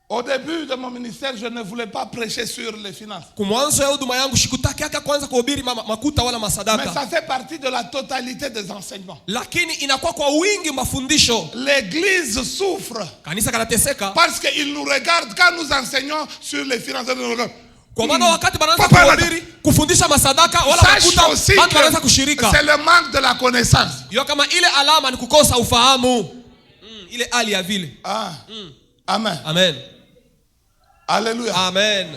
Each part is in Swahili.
Au début de mon ministère, je ne voulais pas prêcher sur les finances. Kumwanzo ya huduma yangu shikutaki hata kwanza kuhubiri makuta wala masadaka. Mais ça fait partie de la totalité des enseignements. Lakini inakuwa kwa wingi mafundisho. L'église souffre. Kanisa kanateseka. Parce qu'ils nous regardent quand nous enseignons sur les finances. Kwa maana wakati banaanza kuhubiri kufundisha masadaka wala makuta watu wanaanza kushirika. C'est le manque de la connaissance. Yo kama ile alama ni kukosa ufahamu. Ile hali ya vile. Amen. Amen. Alléluia. Amen.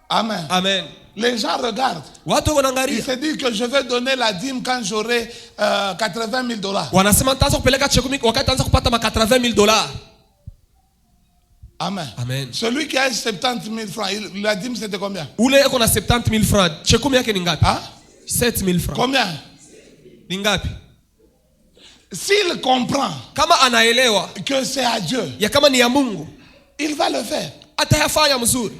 Amen. Amen. Les gens regardent. Ils se disent que je vais donner la dîme quand j'aurai $80,000. Wanasema nitaanza kupeleka chekumi wakati nitaanza kupata $80,000. Amen. Amen. Celui qui a 70,000 francs, la dîme c'était combien? Ule eko na 70,000 francs. Chekumi yake ni ngapi? 7,000 francs. Combien? Ni ngapi? S'il comprend kama anaelewa que c'est à Dieu, ya kama ni ya Mungu, il va le faire. Atayafanya mzuri.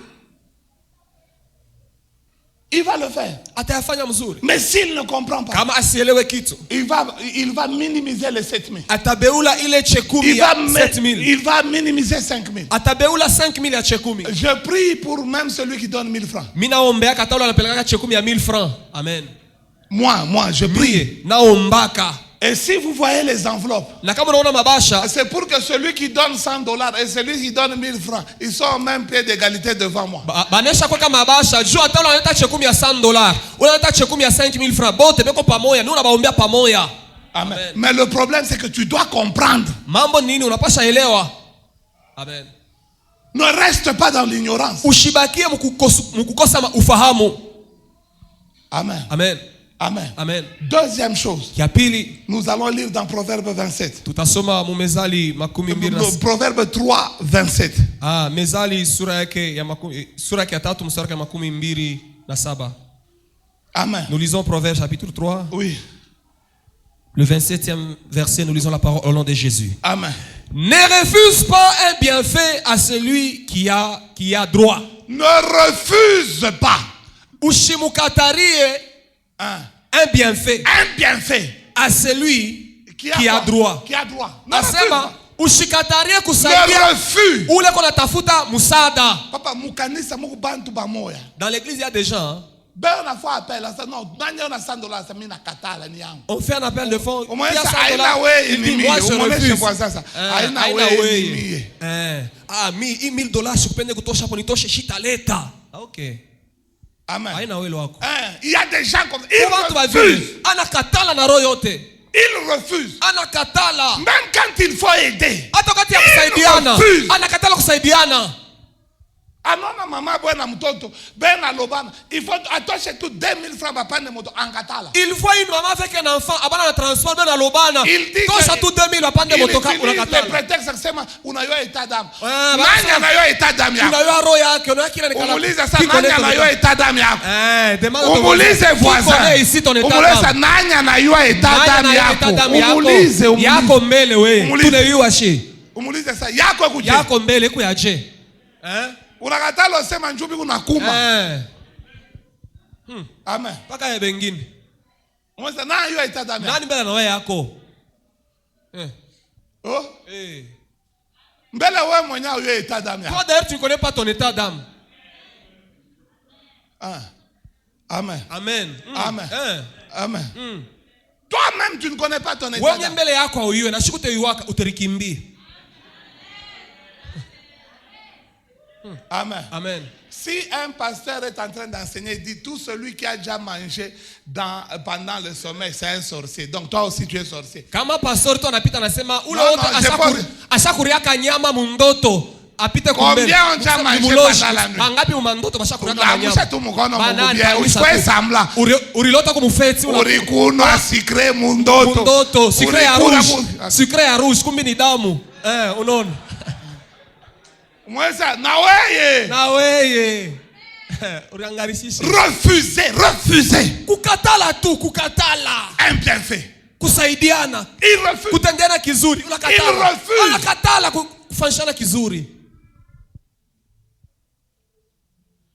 Il va le faire. Atayafanya mzuri. Mais s'il ne comprend pas, kama asielewe kitu, il va minimiser les 7,000. Atabeula ile chekumi ya 7,000. Il va minimiser 5,000. Atabeula 5,000 ya chekumi. Je prie pour même celui qui donne 1,000 francs. Mimi naombea kataula anapeleka chekumi ya 1,000 francs. Amen. Moi, je prie. Naombaka. Et si vous voyez les enveloppes, c'est pour que celui qui donne $100 et celui qui donne 1,000 francs, ils sont au même pied d'égalité devant moi. Banesha kwa kama mabasha, juu hata unaleta chekumi ya $100, unaleta chekumi ya 5,000 francs, bote beko pamoja, ni unabaombea pamoja. Amen. Mais le problème c'est que tu dois comprendre. Mambo nini unapasha elewa. Amen. Ne reste pas dans l'ignorance. Ushibakie mkukosa ufahamu. Amen. Amen. Amen. Amen. Deuxième chose. Nous allons lire dans Proverbe 27. Proverbe 3, 27. Mezali sura yake ya 3 mstari wa 27. Amen. Nous lisons Proverbe chapitre 3. Oui. Le 27e verset, nous lisons la parole au nom de Jésus. Amen. Ne refuse pas un bienfait à celui qui a droit. Ne refuse pas. Ushimukatarie un bienfait à celui qui a droit. Qui a droit. Nasema ushikatarie kusaidia ule kona tafuta musada. Papa mukanisa muku bantu bamoya. Dans l'église il y a des gens. On fait un appel de fonds. Il y a $100 sikupende kutosha hapo nitoshe shitaleta. Okay. Amen. Il y a des gens comme ils refusent. Anakatala na roho yote. Il refuse. Anakatala. Même quand il faut aider. Hata wakati ya kusaidiana. Anakatala kusaidiana. Anona mama bwana mtoto bena lobana il faut atoshe tout 2,000 francs bapande moto angakatala. Il faut une maman avec un enfant abana na transport bena lobana. Tosha tout 2,000 bapande moto kama unakatala. Le prétexte kusema unayoa état d'âme. Nani anayoa état d'âme yako? Unayoa roho yake, unayoa kila nikala. Umuuliza sana nani anayoa état d'âme yako? Demande umuulize voisin. Umuuliza nani anayoa état d'âme yako? Umuulize yako mbele wewe. Tunayua shi. Umuulize sasa yako kuje. Yako mbele kuyaje. Unakatala usema njubi unakuma. Amen. Paka ya bengine. Mweza na hiyo itadami. Nani mbele na wewe yako? Mbele wewe mwenyewe hiyo itadami. Toi d'ailleurs tu connais pas ton état d'âme. Amen. Amen. Amen. Amen. Toi-même tu ne connais pas ton état d'âme. Wewe mbele yako uiwe na shukute yuwaka uterikimbie. Amen. Amen. Si un pasteur est en train d'enseigner, il dit tout celui qui a déjà mangé pendant le sommeil, c'est un sorcier. Donc toi aussi tu es sorcier. Kama pastor tu anapita anasema ule wote ashakuriaka nyama mundoto apite kumbele. Combien on t'a mangé pendant la nuit? Mangapi umandoto bashakuriaka nyama? Amusha tu mkono mubia. Usikwe samla. Urilota kumufeti urikunwa sikre mundoto. Mundoto sikre ya rouge. Sikre ya rouge kumbi ni damu. Unaona? Mwesa na weye uriangarishishi. Refuser. Kukatala tu, kukatala. Un bienfait. Kusaidiana. Il refuse. Kutendeana kizuri. Il refuse. Anakatala kufanyana kizuri.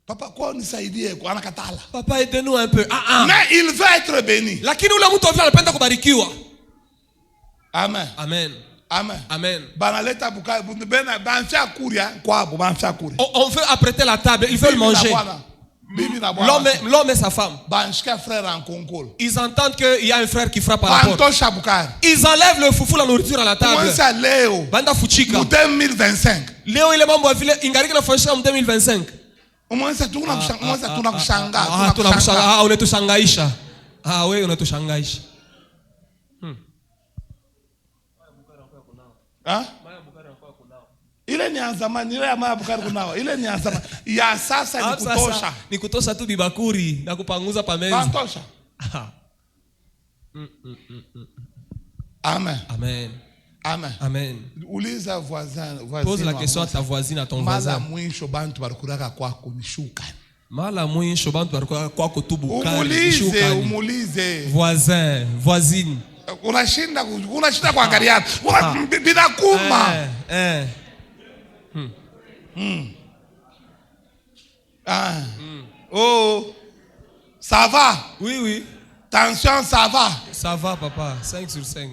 Papa kwa unisaidie kwa anakatala. Papa aide-nous un peu. Mais il veut être béni. Lakini ule mtu anapenda kubarikiwa. Amen. Amen. Amen. Amen. On veut apprêter la table, il veut le manger. L'homme et sa femme. Ils entendent qu'il y a un frère qui frappe à la porte. Ils enlèvent le foufou, la nourriture à la table. Banda fuchika. 2025. Léo il est membre de la Ingari na fashia en 2025. Unatushangaisha. Ah oui, unatushangaisha. Ile ni azamani, ile ya maya bukari kunawa. Ile ni azamani. Ya sasa ni kutosha. Ni kutosha tu bibakuri na kupanguza pameza. Pantosha. Amen. Amen. Amen. Amen. Uliza voisin. Pose la question à ta voisine, à ton voisin. Mala mwisho bantu barikuraka kwako ni shukani. Mala mwisho bantu barikuraka kwako tu bukari ni shukani. Umulize. Voisin, voisine. Unashinda kuangalia. Binakuma. Oh, ça va? Oui, oui. Tension, ça va? Ça va, papa. 5 sur 5.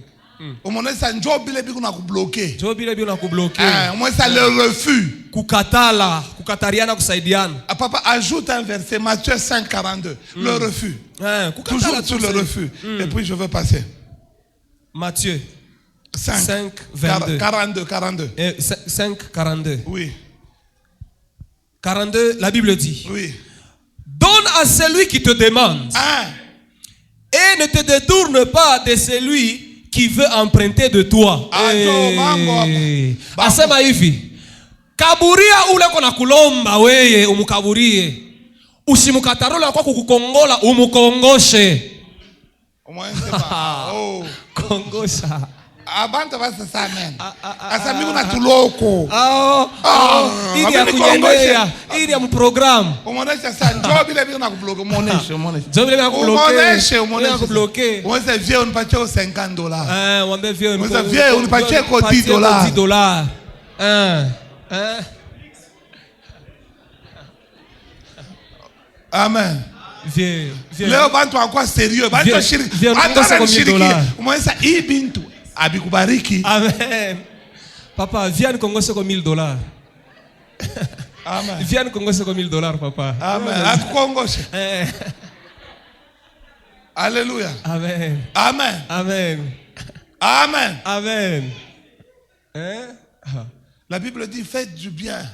Umonesa njob ile biku na kubloke. Job ile biku na kubloke. Umonesa le refus. Kukatala, kukatariana kusaidiana. Papa ajoute un verset Matthieu 5:42. Le refus. Toujours sur le refus. Et puis je veux passer. Matthieu 5 22. 42. 5 42. Oui. 42, la Bible dit. Oui. Donne à celui qui te demande. Et ne te détourne pas de celui qui veut emprunter de toi. Asema hivi. Kaburia ule kona kulomba weye umukaburie. Usimukatarola kwa kukukongola umukongoshe. Kongosha. Abantu basa amen. Asa mimi kuna tuloko. Ili ya kunyendea, ili ya mprogram. Umonesha sana job ile bila kublock, umonesha. Job ile bila kublock. Umonesha. Umonesha vieux unipatie $50. Mwambie vieux unipatie. Vieux unipatie kwa $10. Amen. Vieux. Leo bantu wako serious. Bantu shiriki. Bantu shiriki. Umonesha hii bintu abikubariki. Amen. Papa, viens nikongoshe kwa $1000. Amen. Viens nikongoshe kwa $1000, papa. Amen. Akukongoshe. Alléluia. Amen. Amen. Amen. Amen. Amen. La Bible dit faites du bien.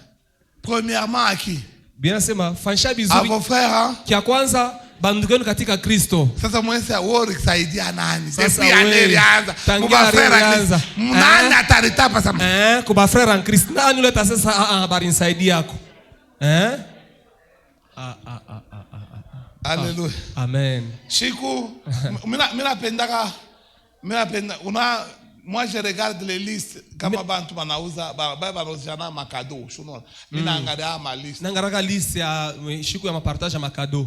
Premièrement à qui? Bien sema, fanisha À bizuri. vos frères, hein? Kia kwanza bandugu yenu katika Kristo. Sasa mwese wori kusaidia nani? Sasa Depuis alianza. tangia alianza. Nani ataritapa sama? Kuba frère en Christ. Nani uleta sasa habari nisaidie yako? Alléluia. Amen. Chiku, moi je regarde les listes kama bantu banauza banauza makado shuno. Mina angalia ma liste. Nangaraka liste ya shiku ya mapartage ya makado.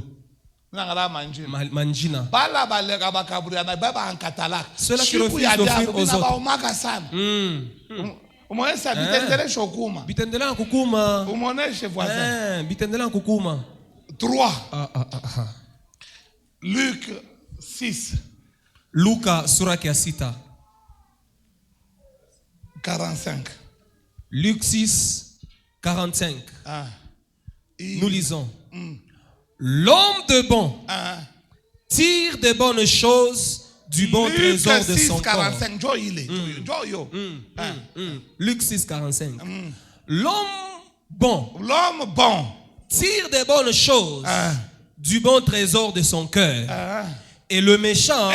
Nangalia manjina. Manjina. Bala balega bakaburia baba ankatala. Cela qui refuse d'offrir aux autres. Baumaka sana. Umonesha bitendele shokuma. Bitendele kukuma. Umoneshe voisin. Bitendele kukuma. 3. Luc 6. Luka sura ya 6. 45. Luc 6, 45. Nous lisons. L'homme de bon tire des bonnes choses du bon trésor de son corps. Luc 6, 45. L'homme bon tire des bonnes choses du bon trésor de son cœur. Et le méchant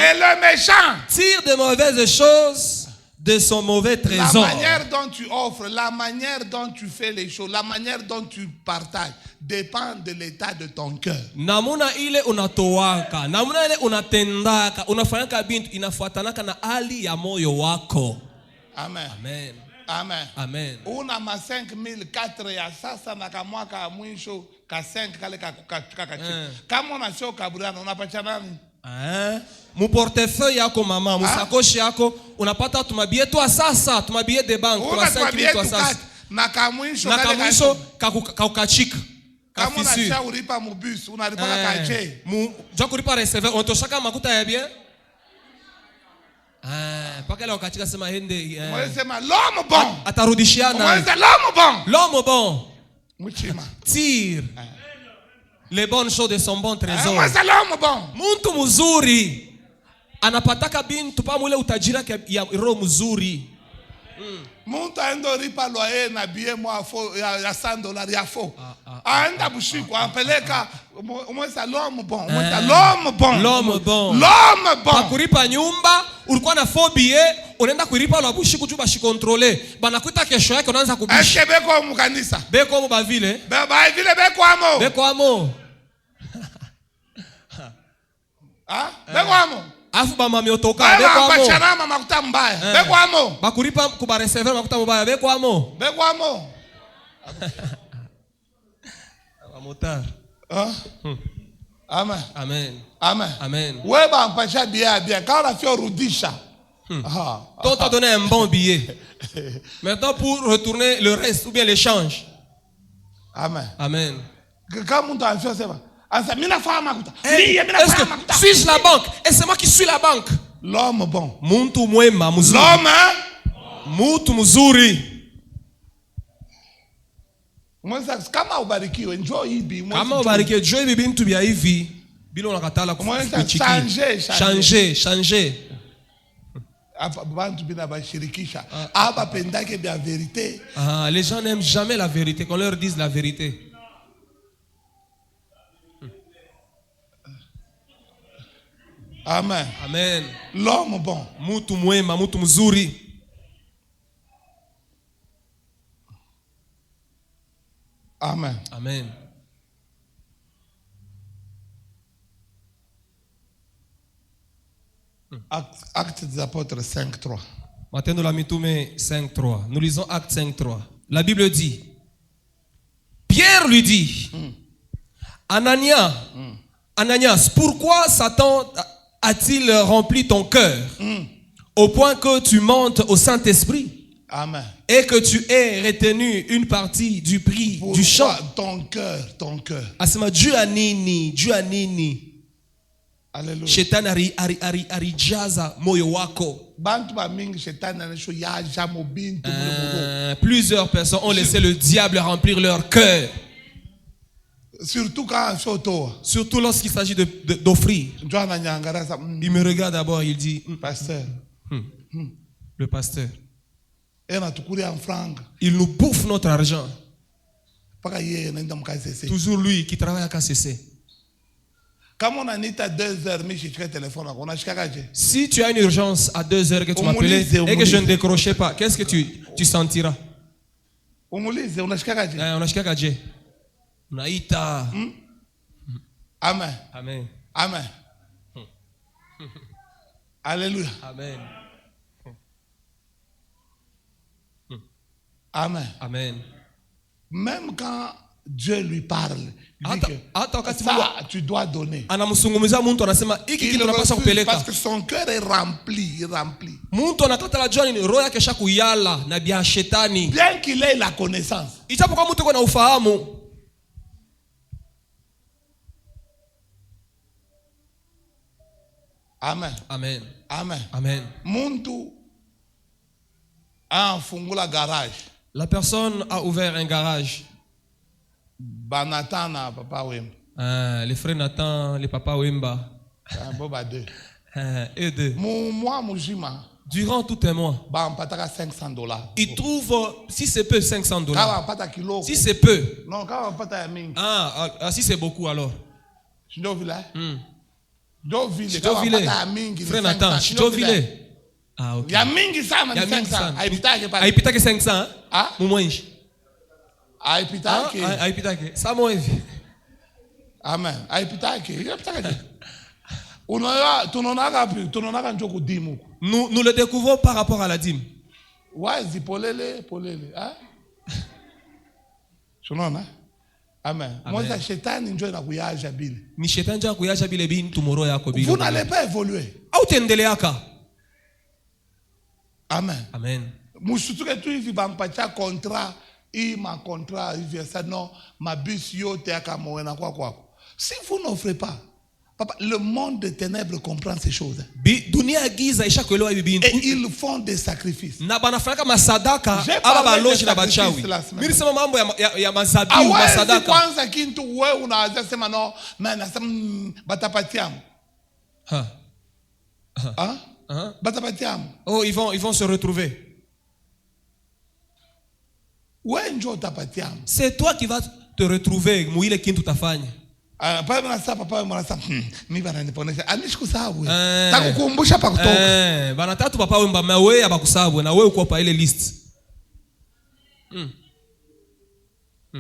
tire des mauvaises choses de son mauvais trésor. La manière dont tu offres, la manière dont tu fais les choses, la manière dont tu partages dépend de l'état de ton cœur. Namuna ile unatowaka, namuna ile unatendaka, unafanyaka bintu inafuatanaka na hali ya moyo wako. Amen. Amen. Amen. Amen. Una ma 5004 ya sasa na kamwaka mwisho ka 5 kale kakachika. Kama unasio kaburiana unapacha nani? Mu portefeuille yako mama, mu sakoshi yako unapata tumabie tu sasa, tumabie de banque kwa 5000 tu sasa. Na kamwisho kakukachika. Kama unasha ulipa mu bus, unalipa kaje. Mu jwa kulipa receiver, unatoshaka makuta ya bien? L'homme bon. L'homme bon tire les bonnes choses de son bon trésor. Muntu mzuri anapataka bintu pamule utajira ya roho mzuri. Muntu aenda ripa loyer na billet moi ya $100 ya faux. Aenda bushiko apeleka umwesa l'homme bon. L'homme bon. Pakuripa nyumba ulikuwa na faux billet unaenda kuiripa la bushiko juba shi contrôler. Banakuita kesho yake unaanza kubishi. Est-ce que beko mu kanisa? Beko mu bavile? Bavile beko amo. Beko amo. Beko amo. Afu ba mami otoka beko amo. Ba chanama makuta mbaya. Beko amo. Bakuripa kuba recevoir makuta mbaya beko amo. Beko amo. Motar. Amen. Amen. Amen. Amen. Ouais, bah, pacha bien. Quand on a fait Rudisha. Toi, t'as donné un bon billet. Maintenant, pour retourner le reste, ou bien l'échange. Amen. Amen. Quand on a fait ça, est-ce que suis-je la banque? Et c'est moi qui suis la banque. L'homme bon. Muntu mwema mzuri. L'homme, Muntu mzuri. Kama ubarikiwe enjoy hivi. Kama ubarikiwe enjoy hivi bintu bya hivi. Bila unakatala kufikia. Changer. Bantu bina bashirikisha. Aba pendake bya vérité. Les gens n'aiment jamais la vérité, qu'on leur dise la vérité. Amen. Amen. L'homme bon. Mutu mwema, mutu mzuri. Amen. Amen. Actes des apôtres 5:3. Matendo la mitume 5:3. Nous lisons Actes 5:3. La Bible dit, Pierre lui dit, Ananias, pourquoi Satan a-t-il rempli ton cœur au point que tu montes au Saint-Esprit? Amen. Et que tu aies retenu une partie du prix du champ. Ton cœur. Asema Dieu a nini. Alléluia. Shetani arijaza moyo wako. Plusieurs personnes ont laissé le diable remplir leur cœur. Surtout lorsqu'il s'agit d'offrir. Il me regarde d'abord, il dit, pasteur. Le pasteur. Il nous bouffe notre argent. Toujours lui qui travaille à KCC. Si tu as une urgence à 2h que tu m'appelais et que je ne décrochais pas, qu'est-ce que tu sentiras? Naïta. Amen. Amen. Amen. Alléluia. Amen. Amen. Amen. Même quand Dieu lui parle, il dit que ça, tu dois donner. Parce que son cœur est rempli. Bien qu'il ait la connaissance. Amen. Amen. Amen. Amen. Muntu a fungula garage. La personne a ouvert un garage. Nathan na papa Wemba. Les frères Nathan, les papas Wemba. Et deux. Moi, Mujima. Durant tout un mois. $500. Il trouve, si c'est peu, $500. Si c'est peu. Non, si c'est beaucoup alors. Frère Nathan, ah, ok. Il y a mingi sana 500. Aipitake 500. Ah? Mumwenji. Aipitake. Aipitake. Samo hivi. Amen. Aipitake. Nous le découvrons par rapport à la dîme. Wazi polele. Hein? Amen. Moi, shetani ndio inakuyaja bile. Ni shetani ndio kuyaja bile bintu moro yako bile. Vous n'allez pas évoluer. Au tendeleaka. Amen. Amen. Musutuke tu hivi bampatia contrat, ma contrat hivi ça non, ma bus yote akamwena kwako. Si vous n'offrez pas, Papa, le monde des ténèbres comprend ces choses. Et ils font des sacrifices. J'ai parlé des sacrifices la semaine. Oh, ils vont se retrouver. C'est toi qui vas te retrouver. Papa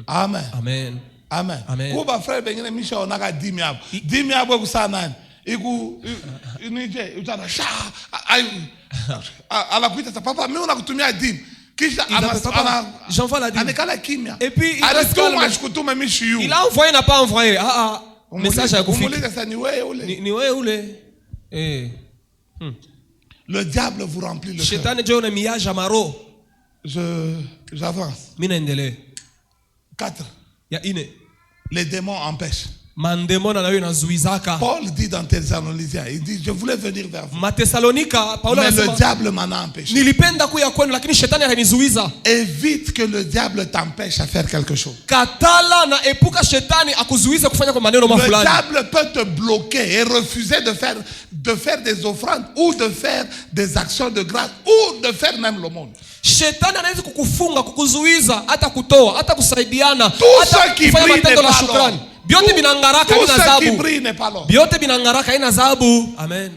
Amen. Amen. Amen. Amen. Kuba frère bengine misha onaka dimi hapo. Dimi hapo kusana. Iku nije utana sha anakuita sa papa mimi unakutumia dimi. Kisha j'envoie la dîme. Anekala kimya. Et puis il reste calme. Il a envoyé, n'a pas envoyé. Message à Kofi. Ni wewe ule. Le diable vous remplit le cœur. Shetani je una miyaja maro. J'avance. Mina endele. 4. Ya ine. Les démons empêchent. Paul dit dans Thessaloniciens, il dit je voulais venir vers vous. Mais le diable m'en a empêché. Évite que le diable t'empêche à faire quelque chose. Le diable peut te bloquer et refuser de faire des offrandes ou de faire des actions de grâce ou de faire même le monde. Shetani anaweza kukufunga, kukuzuiza, hata kutoa, hata kusaidiana, hata kufanya matendo la shukrani. Biote binangaraka haina adhabu. Biote binangaraka haina adhabu. Amen.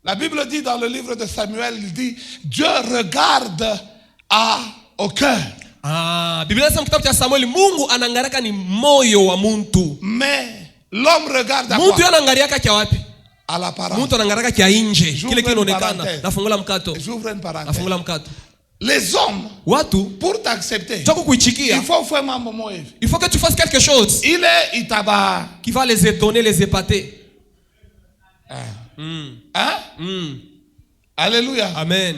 La Bible dit dans le livre de Samuel, il dit Dieu regarde au cœur. Biblia inasema kitabu cha Samuel, Mungu anangaraka ni moyo wa muntu. Mais l'homme regarde à quoi? Muntu anangariaka kia wapi? À l'apparence. Muntu anangaraka kia nje. Kile kinaonekana. Nafungula mkato. J'ouvre une parenthèse. Nafungula mkato. Les hommes, pour t'accepter, il faut faire mambo moja. Il faut que tu fasses quelque chose qui va les étonner, les épater. Alléluia. Amen.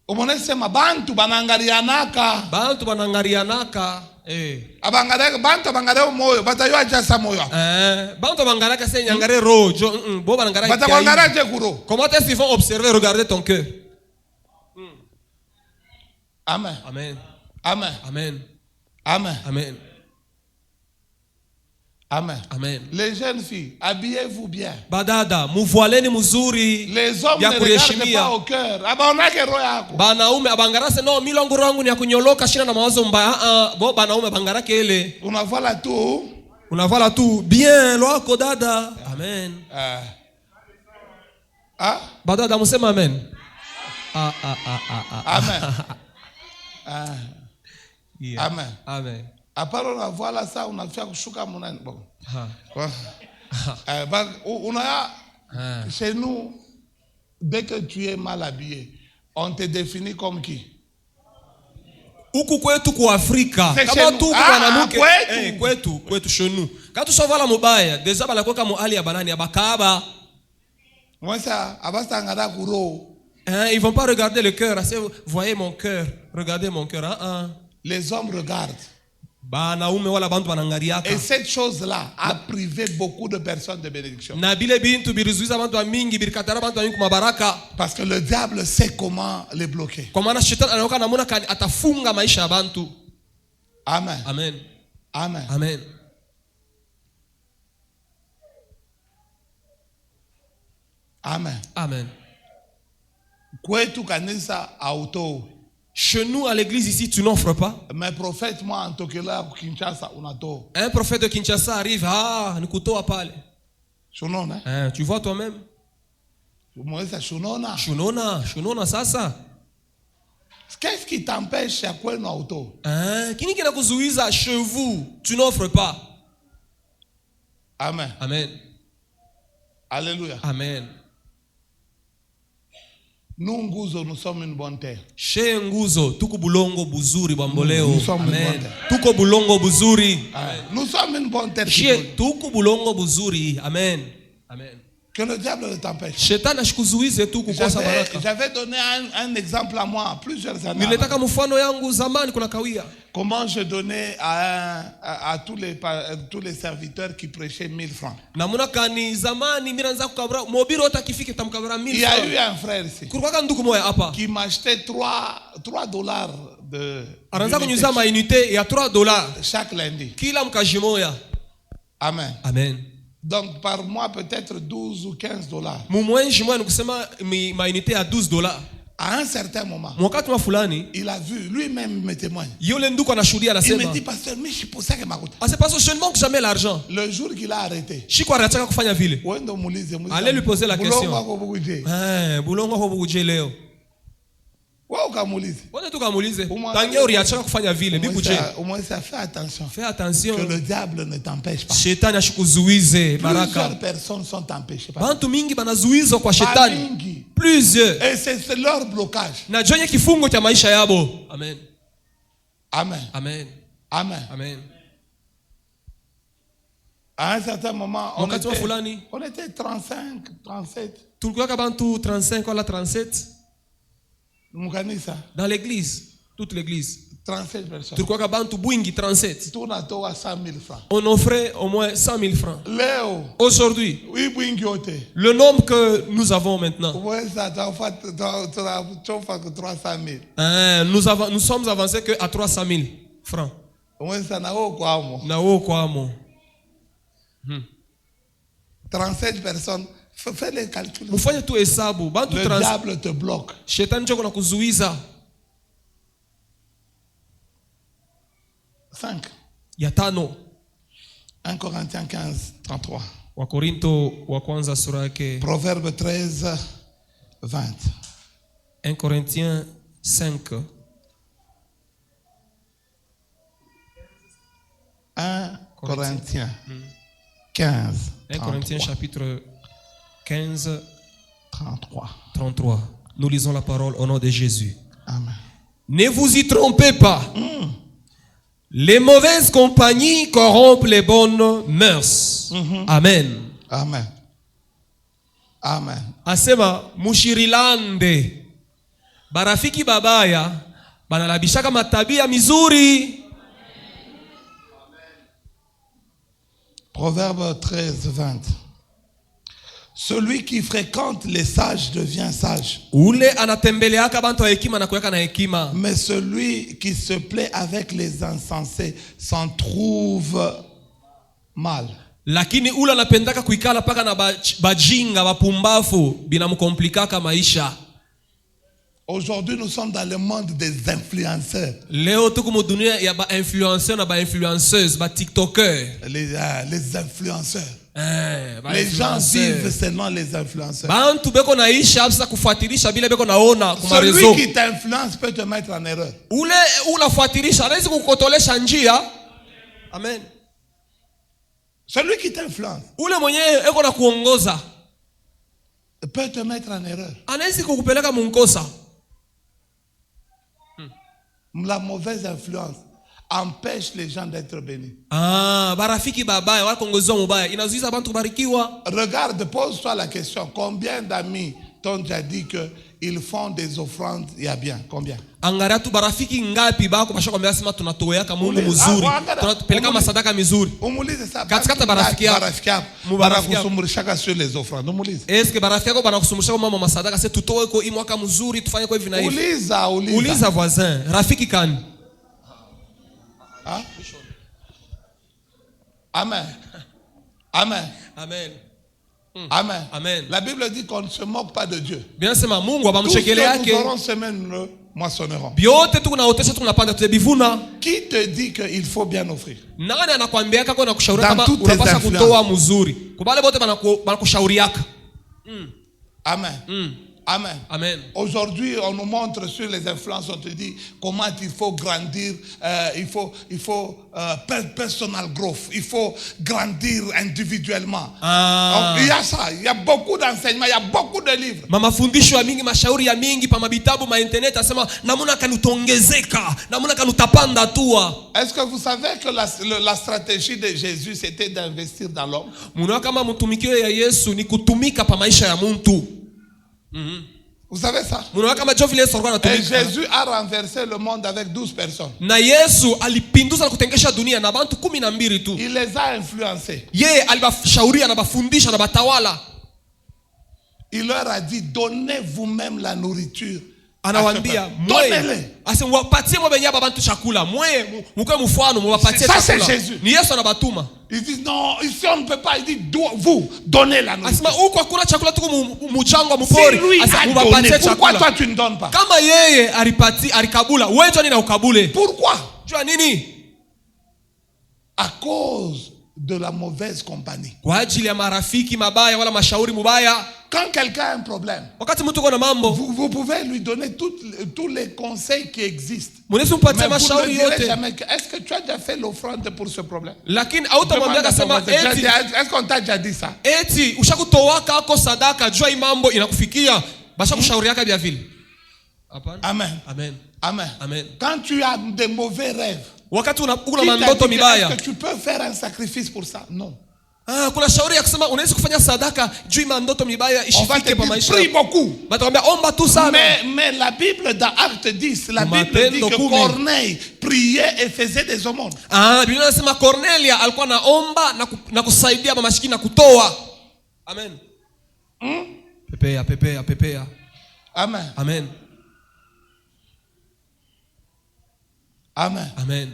Umonesema bantu banangarianaka. Bantu banangarianaka. Bantu bangareo moyo, batayo ajasa moyo. Bantu bangaraka se nyangare rojo, bo bangaraka. Batangaraje kuro. Comment est-ce qu'ils vont observer, regarder ton cœur? Amen. Amen. Amen. Amen. Amen. Amen. Amen. Amen. Les jeunes filles, habillez-vous bien. Badada, muvualeni muzuri. Les hommes ne regardent pas au cœur. Abanake roho yako. Banaume abangarase no milongo rangu ni ya kunyoloka shina na mawazo mbaya. Bo banaume bangarake ile. Unavala tu. Unavala tu bien lwako dada. Amen. Badada musema amen. Amen. Yeah. Amen. Amen. Après on voilà ça, on a fait kushuka munani bon. Chez nous, dès que tu es mal habillé, on te définit comme qui? Huku kwetu kwa Afrika kama tu mwanamke kwetu shenu kama tu sovala mubaya deja bala kwa kama hali ya banani abakaba mwasa abasta ngada kuro. Ils vont pas regarder le cœur. Voyez mon cœur. Regardez mon cœur. Les hommes regardent. Et cette chose-là a privé beaucoup de personnes de bénédiction. Parce que le diable sait comment les bloquer. Amen. Amen. Amen. Amen. Amen. Amen. Chez nous, à l'église ici, tu n'offres pas. Mais prophète, moi, en Tokela, Kinshasa, on a tort. Un prophète de Kinshasa arrive, Nikuto pale. Tu vois toi-même. Shunona sasa. Qu'est-ce qui t'empêche à quoi nous auto? Kini kina kuzuiza chez vous, tu n'offres pas. Amen. Amen. Alléluia. Amen. Nous nguzo, nous sommes une bonne terre. Chez nguzo, tuko bulongo buzuri bamboleo. Nous sommes Amen. Une bonne terre. Tuko bulongo buzuri. Nous sommes une bonne terre. Chez tuko bulongo buzuri. Amen. Amen. Que le diable ne t'empêche. Shetani ashikuzuize tu kukosa baraka. J'avais donné un exemple à moi plusieurs années. Nilitaka mfano yangu zamani kuna kawia. Comment je donnais à tous les serviteurs qui prêchaient 1000 francs. Namuna kani zamani miranza kukabra mobiri wote akifika tamkabra 1000 francs. Il y a eu un frère ici. Kulikuwa ndugu moja hapa. Qui m'achetait 3 dollars de. Anaanza kunyuza ma unité ya 3 dollars chaque lundi. Kila mkaji moja. Amen. Amen. Donc par mois peut-être 12 ou 15 dollars. Mumwenji mwana kusema ma unité à 12 dollars. À un certain moment, wakati wa fulani, il a vu, lui-même me témoigne. Yule ndugu anashuhudia anasema. Il me dit pasteur, mais je pour ça que makuta. Ah c'est parce que je ne manque jamais l'argent. Le jour qu'il a arrêté. Shiko anataka kufanya vile. Allez lui poser la question. Bulongo wako bukuje leo. Wewe ukamuulize. Wewe tu kamuulize. Tangia uliachaka kufanya vile, bikuje. Fais attention. Fais attention. Que le diable ne t'empêche pas. Shetani ashikuzuize baraka. Plusieurs personnes sont empêchées par. Bantu mingi banazuizwa kwa shetani. Plusieurs. Et c'est leur blocage. Na jonye kifungo cha maisha yabo. Amen. Amen. Amen. Amen. Amen. À un certain moment, on était 35, 37. Tulikuwa bantu 35 wala 37. Dans l'église, toute l'église. 37 personnes. Tulikuwa bantu bwingi 37. Tunatoa 100 000 francs. On offrait au moins 100 000 francs. Léo. Aujourd'hui, oui, bwingi ote. Le nombre que nous avons maintenant. Nous sommes avancés que à 300 000 francs. Nao kwa amo. 37 personnes. Fais les calculs. Mufanye tu hesabu. Le diable te bloque. Shetani choko na kuzuiza. 5. Ya tano. 1 Corinthiens 15, 33. Wakorinto wa kwanza sura yake. Proverbe 13, 20. 1 Corinthiens 5. 1 Corinthiens 15. 1 Corinthiens chapitre 15, 33. Nous lisons la parole au nom de Jésus. Amen. Ne vous y trompez pas. Les mauvaises compagnies corrompent les bonnes mœurs. Amen. Amen. Amen. Asema mushirilande. Barafiki babaya banalabishaka matabia mizuri. Proverbe 13, 20. Celui qui fréquente les sages devient sage. Mais celui qui se plaît avec les insensés s'en trouve mal. Lakini ule anapendaka kuikala paka na bajinga bapumbafu binamkomplikaka maisha. Aujourd'hui nous sommes dans le monde des influenceurs. Leo tuko mu dunia ya ba influenceurs na ba influenceuses, ba tiktokers. Les influenceurs. Les gens vivent selon les influenceurs. Celui qui t'influence peut te mettre en erreur. Amen. Celui qui t'influence peut te mettre en erreur. La mauvaise influence empêche les gens d'être bénis. Regarde, pose-toi la question. Combien d'amis t'ont déjà dit qu'ils font des offrandes? Il y a bien. Combien? Uliza voisin, rafiki kani? Hein? Amen. Amen. Amen. Amen. Amen. La Bible dit qu'on ne se moque pas de Dieu. Bien sema Mungu Tout ce que nous aurons semaine le moissonnerons. Qui te dit qu'il faut bien offrir? Dans toutes tes influences. Amen. Amen. Amen. Aujourd'hui, on nous montre sur les influences, on te dit comment il faut grandir, il faut personal growth, il faut grandir individuellement. Il y a ça, il y a beaucoup d'enseignements, il y a beaucoup de livres. Mafundisho ya mingi, mashauri ya mingi, pa mabitabu, ma internet, asema namuna kanutongezeka, namuna kanutapanda tua. Est-ce que vous savez que la stratégie de Jésus c'était d'investir dans l'homme? Muna kama mtumikio ya Yesu ni kutumika pa maisha ya muntu. Vous savez ça? Et Jésus a renversé le monde avec 12 personnes. Il les a influencés. Il leur a dit, donnez vous-même la nourriture. Donnez-les. Ça c'est Jésus. Il dit non, ici on ne peut pas. Il dit vous, donnez la nourriture. Si lui a donné, pourquoi toi tu ne donnes pas? Pourquoi? À cause de la mauvaise compagnie. Quand quelqu'un a un problème, vous pouvez lui donner tous les conseils qui existent. Mais vous ne direz jamais, est-ce que tu as déjà fait l'offrande pour ce problème? Est-ce qu'on t'a déjà dit ça? Amen. Amen. Amen. Amen. Quand tu as des mauvais rêves, est-ce que tu peux faire un sacrifice pour ça? Non. On va te dire, prie beaucoup. Mais la Bible dans Acte 10, la Bible dit que Corneille priait et faisait des aumônes. Amen. Amen. Amen. Amen. Amen.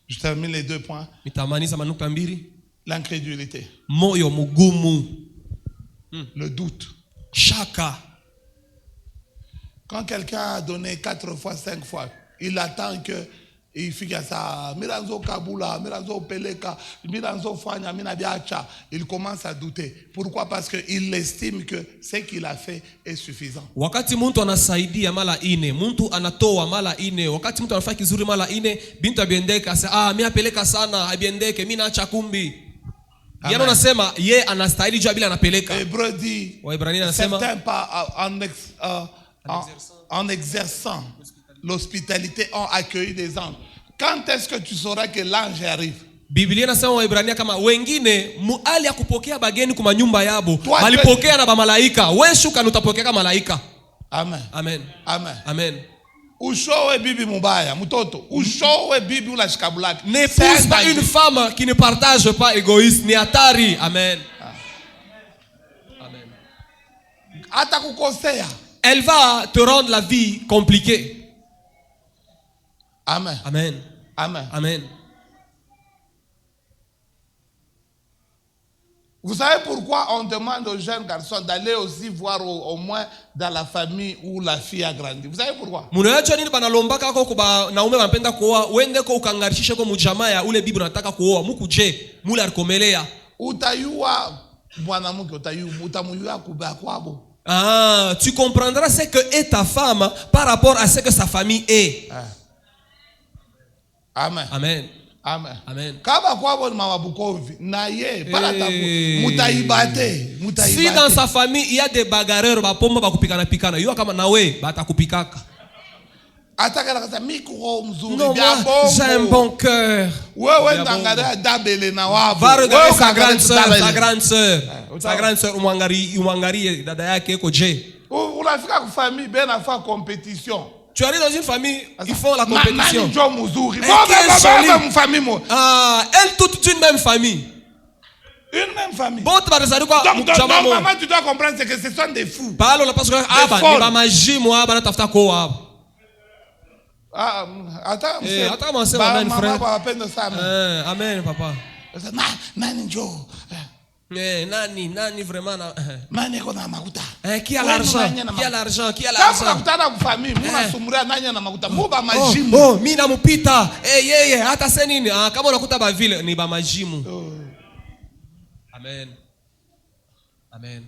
Je termine les 2 points. L'incrédulité. Le doute. Shaka. Quand quelqu'un a donné 4 fois, 5 fois, il attend que il fique ça, Miranzo Kabula, Miranzo Peleka, Miranzo Fanya, Minabiacha. Il commence à douter. Pourquoi? Parce qu'il estime que ce qu'il a fait est suffisant. Wakati muntu anasaidia mala ine, muntu anatoa mala ine, wakati muntu anafanya kizuri mala ine, bintu abiendeka asa mimi apeleka sana, abiendeke, mimi naacha kumbi. Yano nasema ye anastahili jua bila anapeleka. Hébreu dit, certains pas en exerçant l'hospitalité ont accueilli des anges. Quand est-ce que tu sauras que l'ange arrive? Biblia inasema Waebrania kama wengine muali ya kupokea bageni kuma nyumba yabo walipokea na bamalaika, wewe shuka utapokea kama malaika. Amen. Amen. Amen. Amen. Ushowe bibi mubaya mtoto, ushowe bibi ula shikabulaki. N'épouse pas une femme qui ne partage pas, égoïste, ni hatari. Amen. Amen. Atakukosea. Elle va te rendre la vie compliquée. Amen. Amen. Amen. Amen. Vous savez pourquoi on demande aux jeunes garçons d'aller aussi voir au moins dans la famille où la fille a grandi? Vous savez pourquoi? Tu comprendras ce que est ta femme par rapport à ce que sa famille est. Amen. Amen. Amen. Amen. Si dans sa famille il y a des bagarreurs, pikana, yo kama nawe batakupikaka. Non, moi, j'ai un bon cœur. Va regarder sa grande soeur, sa grande soeur, umwangarie dada yake eko je. Tu arrives dans une famille, ils font la compétition. Elle toute une même famille. Une même famille. Donc, normalement, tu dois comprendre que ce sont des fous. Attends, amen, papa. Nani vraiment qui a l'argent? Qui a l'argent? Qui a l'argent? Oh, mina mupita. Hata senini. Kama unakuta ba vile ni ba majimu. Amen. Amen.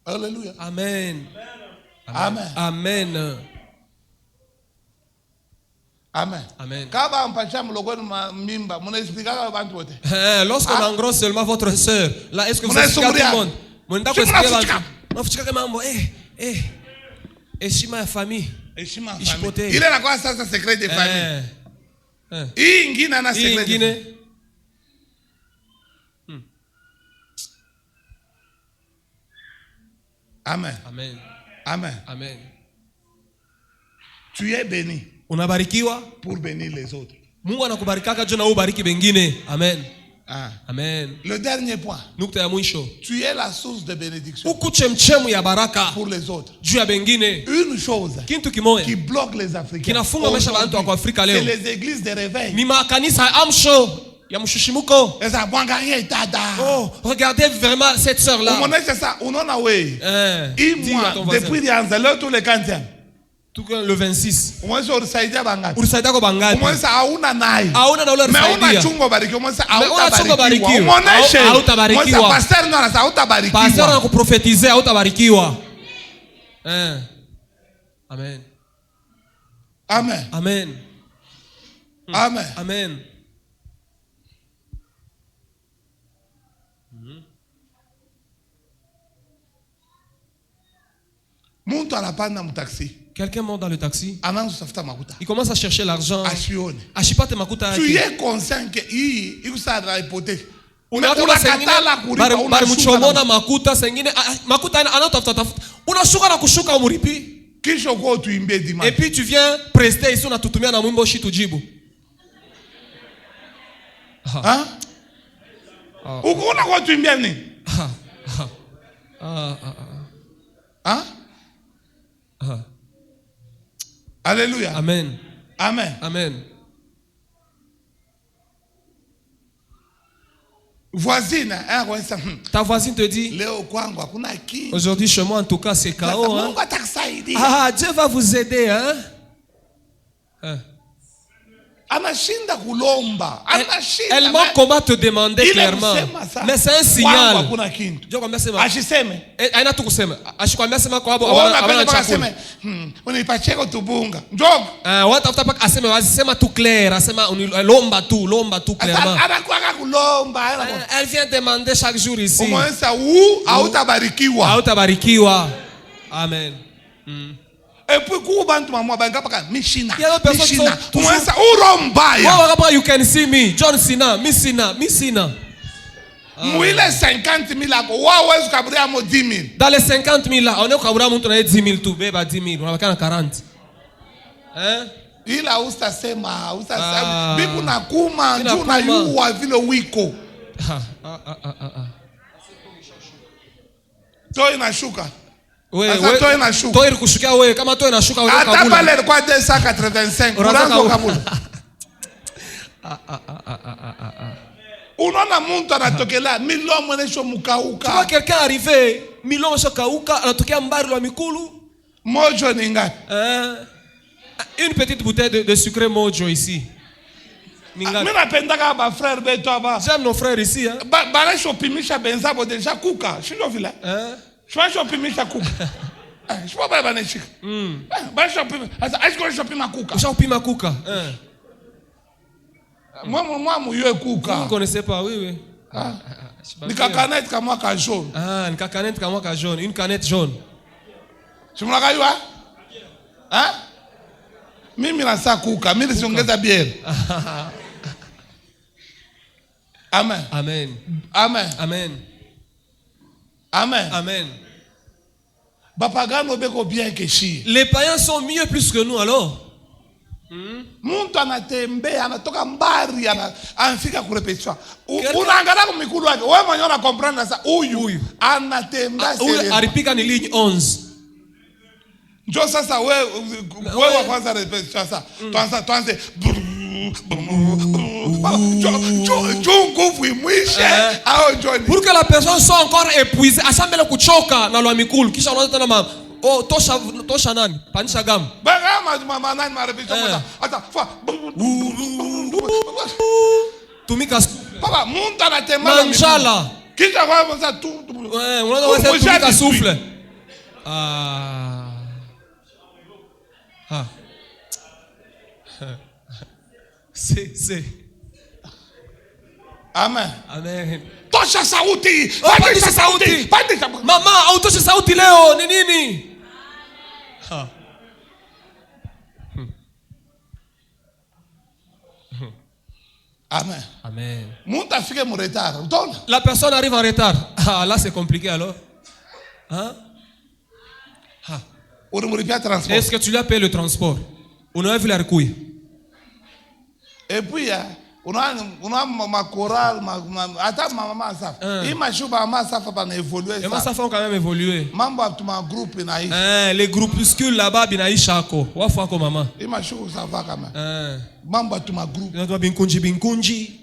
Alléluia. Amen. Amen. Amen. Amen. Amen. Lorsqu'on engrosse seulement votre sœur, là, est-ce que vous expliquez à tout le monde? Il est là quoi ça, c'est secret de famille. Il a un secret de famille. Amen. Amen. Amen. Amen. Tu es béni. Unabarikiwa pour bénir les autres. Mungu anakubarikaka juu na ubariki wengine. Amen. Ah. Amen. Le dernier point. Nukta ya mwisho. Tu es la source de bénédiction. Uku chemchemu ya baraka pour les autres. Juu ya wengine. Une chose kintu kimoja qui bloque les Africains. Kinafunga maisha ya watu wa Afrika leo. C'est les églises de réveil. Ni makanisa ya amsho ya mshushimuko. Oh, regardez vraiment cette sœur là. C'est ça, unaona wewe. Moi depuis lianza leo tous les 15e. Tout le 26. Ulisaidia bangapi? Ulisaidia kwa bangapi? Umweza hauna naye. Hauna na ule ulisaidia. Mais una chungo barikiwa, umweza hautabarikiwa. Umoneshe. Hautabarikiwa. Umweza pastor ndo anasema hautabarikiwa. Pastor anakuprofetizea hautabarikiwa. Amen. Amen. Amen. Amen. Amen. Muntu anapanda mtaxi. Quelqu'un monte dans le taxi. Il commence à chercher l'argent. Ashipate makuta yake. Tu es conscient que hii ikusada hypothèque. Unakatala kuripa unashuka makuta sengine makuta anatafuta. Unashuka na kushuka umuripi. Kisha uko tuimbie dimanche. Et puis tu viens prester ici unatutumia na mwimbo shi tujibu. Hein? Uko unako tuimbia nini? Hein? Alléluia. Amen. Amen. Amen. Voisine, ta voisine te dit, aujourd'hui chez moi en tout cas c'est chaos. Hein? Ah, Dieu va vous aider. Hein? Elle manque comment te demander clairement. Mais c'est un signal. Elle vient demander chaque jour ici. Amen. Et puis Mishina. You can see me. John Cena, Missina. Dans les 50 000 là, on est au 10 000 tout. 10 000, on a 40. Hein? Il a usta sema. Biku na kuma, njuna yuwa vile wiko. Toi inashuka. Toi ilikushukia wewe kama toi inashuka wewe kabula. Hata pale kwa 285 unaanza kabula. Unaona muntu anatokela milomo inesho mukauka. Tu vois quelqu'un arriver, milomo inesho kauka, anatokea mbari la mikulu. Mojo ni ngapi? Une petite bouteille de sucre mojo ici. Mimi napendaka ba frère beto aba. J'aime nos frères ici hein. Ba shopimisha benzabo deja kuka. Shinjo vile. Je shopimisha kuka. Je peux pas baneshika. Ba shopimisha. Est-ce que je shopima kuka? Shopima kuka. Moi mouye kuka. Vous ne connaissez pas, oui. Nika canette comme moi ka jaune. Nika canette comme moi ka jaune, une canette jaune. Tu me la kayua? Hein? Mimi nasa kuka, mimi siongeza bière. Amen. Amen. Amen. Amen. Amen. Amen. Bapagano beko bien que chi. Les païens sont mieux plus que nous alors. Muntu anatembea anatoka mbari anafika kurepetwa. Unaangalia kwa mikulu yake. Wewe mwenyewe unakomprendre sasa huyu anatembea sasa. Alipika ni ligne 11. Ndio sasa wewe wa kwanza repetwa sasa. Tuanze pour que la personne soit encore épuisée, assemble kuchoka na lwa mikulu kisha unaanza tena mama. Oh, tosha nani? Panisha gamu. Tumika papa, muntu anatembea manjala. Kisha kwa ça tout. Ouais, on va faire tout souffle. C'est. Amen. Amen. Tosha sauti. Pandisha sauti. Mama, autosha sauti leo ni nini? Amen. Amen. La personne arrive en retard. Ah, là c'est compliqué alors. Hein? Est-ce que tu lui as payé le transport? On a vu la recouille. Et puis, on a ma chorale, attends, ma maman ça. Il m'a joué maman ça va évoluer. Et ça fait quand même évoluer. Maman ma groupe naïf. Les groupuscules là-bas binaï chako. Wa fois ko maman. Il m'a joué ça va quand même. Maman ma groupe. Notre binkunji.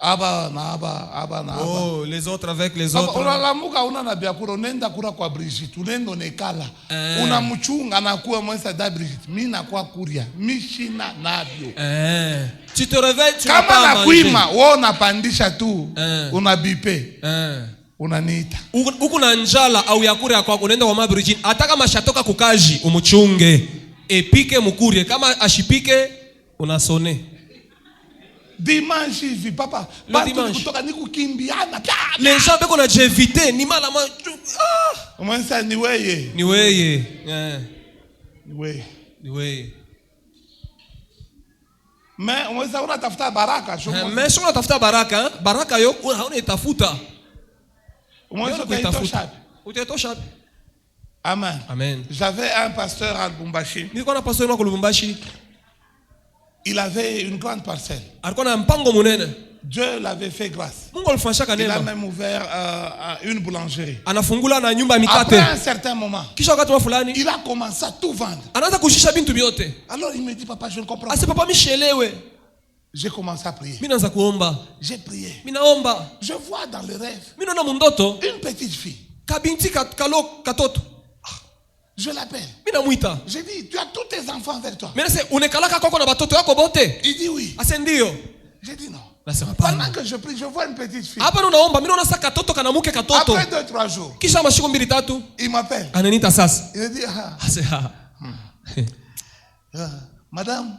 Aba. Oh, les autres avec les autres. Unalamuka una biakura unaenda kura kwa Brigitte, unaenda onekala. Unamchunga anakuwa mwenza da Brigitte. Mimi nakuwa kuria. Mishina nabyo. Tu te réveilles, tu vas pas manger. Kama nakuima, wewe unapandisha tu. Unabipe. Unaniita. Uko na njala au yakure ya kwako unaenda kwa mama Brigitte. Hata kama shatoka kukaji umuchunge. Epike mukurie. Kama ashipike unasone. Dimanche, vi papa. Le dimanche. Les gens qu'on a déjà évité, ni mal à moi. Comment ça, ni weye? Ni weye. Ni weye. Mais on ça on a tafuta baraka. Mais si on a tafuta baraka, baraka yo, on est tafuta. On est tafuta. On est tafuta. Amen. Amen. J'avais un pasteur à Lubumbashi. Ni quoi un pasteur à Lubumbashi? Il avait une grande parcelle. Dieu l'avait fait grâce. Il a même ouvert une boulangerie. Après un certain moment, il a commencé à tout vendre. Alors il me dit, papa, je ne comprends pas. J'ai commencé à prier. J'ai prié. Je vois dans le rêve une petite fille. Je l'appelle. J'ai dit, tu as tous tes enfants avec toi. Il dit oui. J'ai dit non. Pendant que je prie, je vois une petite fille. Après 2-3 jours, il m'appelle. Il dit, madame,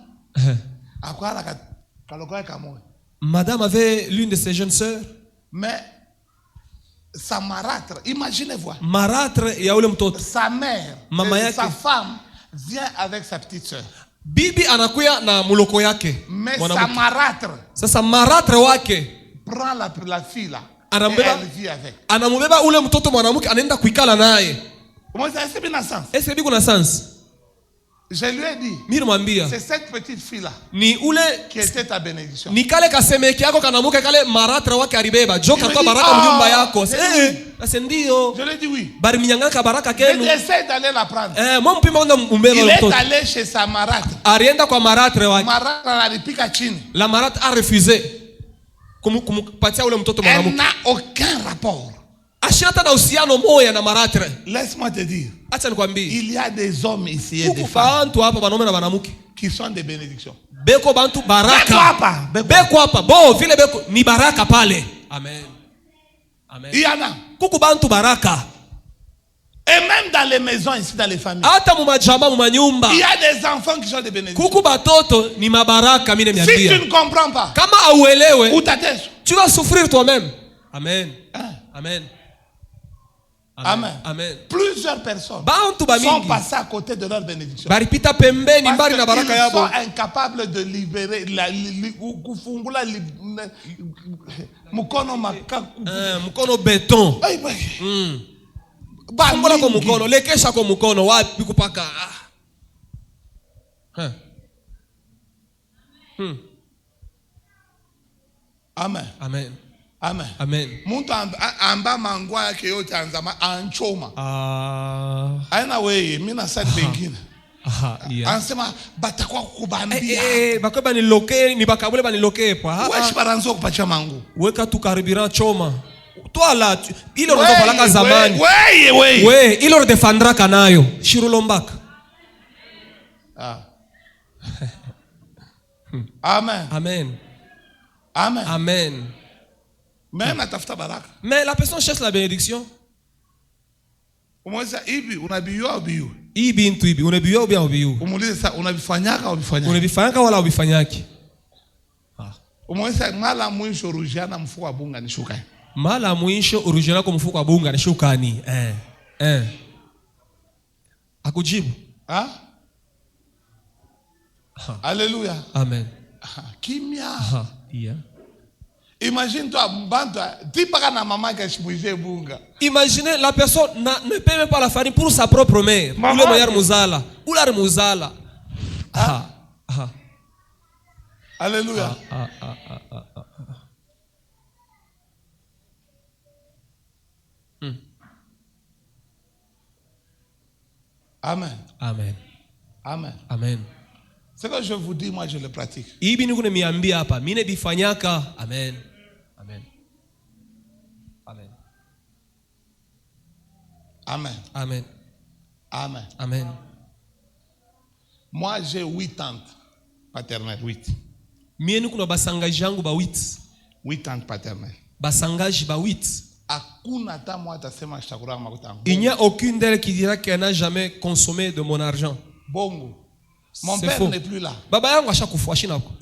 madame avait l'une de ses jeunes sœurs. Mais sa marâtre, imaginez-vous. Sa mère, sa femme vient avec sa petite soeur. Bibi anakuya na muloko yake. Mais sa marâtre. Sasa marâtre wake prend la fille là. Et elle vit avec. Anamubeba ule mtoto mwanamke anaenda kuikala naye. Comment ça c'est bien sens? Est-ce que kuna sens? Je lui ai dit. Mirumwambia. C'est cette petite fille là. Ni ule qui était ta bénédiction. Ni kale kasemeki yako kanamuke kale maratra wake aribeba. Joka kwa baraka mjumba yako. Sasa ndio. Je lui ai dit oui. Bari minyangaka baraka kenu. Essaye d'aller la prendre. Mpima onda umbeba mtoto. Il est allé chez sa marâtre. Arienda kwa maratre wake. Marâtre alipika chini. La marâtre a refusé. Kumupatia ule mtoto mwanamke. Elle n'a aucun rapport. Laisse-moi te dire. Il y a des hommes ici et des femmes qui sont des bénédictions. Amen. Amen. Il y en a. Et même dans les maisons ici, dans les familles. Il y a des enfants qui sont des bénédictions. Si tu ne comprends pas, où t'attends? Tu vas souffrir toi-même. Amen. Amen. Amen. Amen. Plusieurs personnes sont passées à côté de leur bénédiction. Parce qu'ils sont incapables de libérer mukono béton. Mukono lekesha kwa mukono wapi kupaka. Amen. Amen. Amen. Amen. Muntu amba mangwa yake yote anzama anchoma. Aina wewe mimi na side bengine. Ansema batakwa kubambia. Bakaba ni loke ni bakabule bani loke pa. Wewe baranzo kupatia mangu. Weka tu karibira choma. Toi là ile unazopalaka zamani. Wewe ile unadefendra nayo. Shirulombaka. Amen. Amen. Amen. Amen. Mais la personne cherche la bénédiction. Ibi into ibi. Unabiyua ou bien ubiyu? Unabifanyaka wala ubifanyaki? Mala mwisho urujana kwa mfuko wa bunga ni shukani. Akujibu. Alléluia. Amen. Kimia. Yeah. Imagine toi, dis pas na maman que je bougeais bunga. Imaginez la personne ne paie même pas la farine pour sa propre mère. Ou le meilleur muzala. Ou la muzala. Alléluia. Amen. Amen. Amen. Amen. Ce que je vous dis, moi je le pratique. Ibi niko nimeambia hapa, mimi bifanyaka. Amen. Amen. Amen. Amen. Amen. Amen. Amen. Moi j'ai 8 tantes paternelles, 8. Mimi niko na basangaji yangu ba 8. 8 tantes paternelles. Basangaji ba 8. Il n'y a aucune d'elles qui dira qu'elle n'a jamais consommé de mon argent. Bongo. Mon père n'est plus là. Baba yangu ashakufa shinako.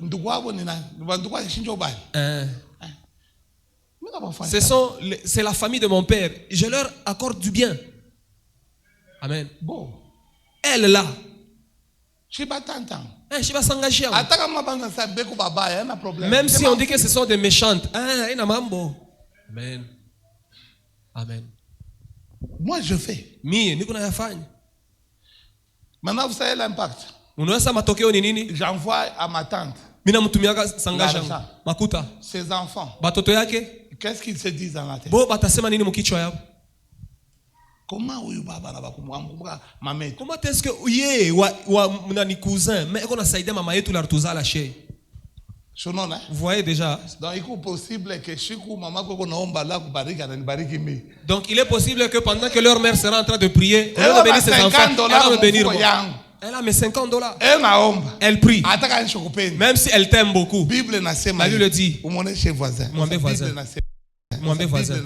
C'est la famille de mon père. Je leur accorde du bien. Amen. Bon. Elle là. Même si on dit que ce sont des méchantes. Amen. Amen. Moi je fais. Maintenant vous savez l'impact. J'envoie à ma tante l'argent. Ses enfants. Qu'est-ce qu'ils se disent dans la tête? Comment est-ce que nani cousin mais on a saïdé maman yetu la retourza la chez. Vous voyez déjà. Donc il est possible que pendant que leur mère sera en train de prier, elle va bénir ses enfants, elle va me bénir moi. Elle a mes $50. Elle prie. Même si elle t'aime beaucoup. La Bible dit. Mon voisin.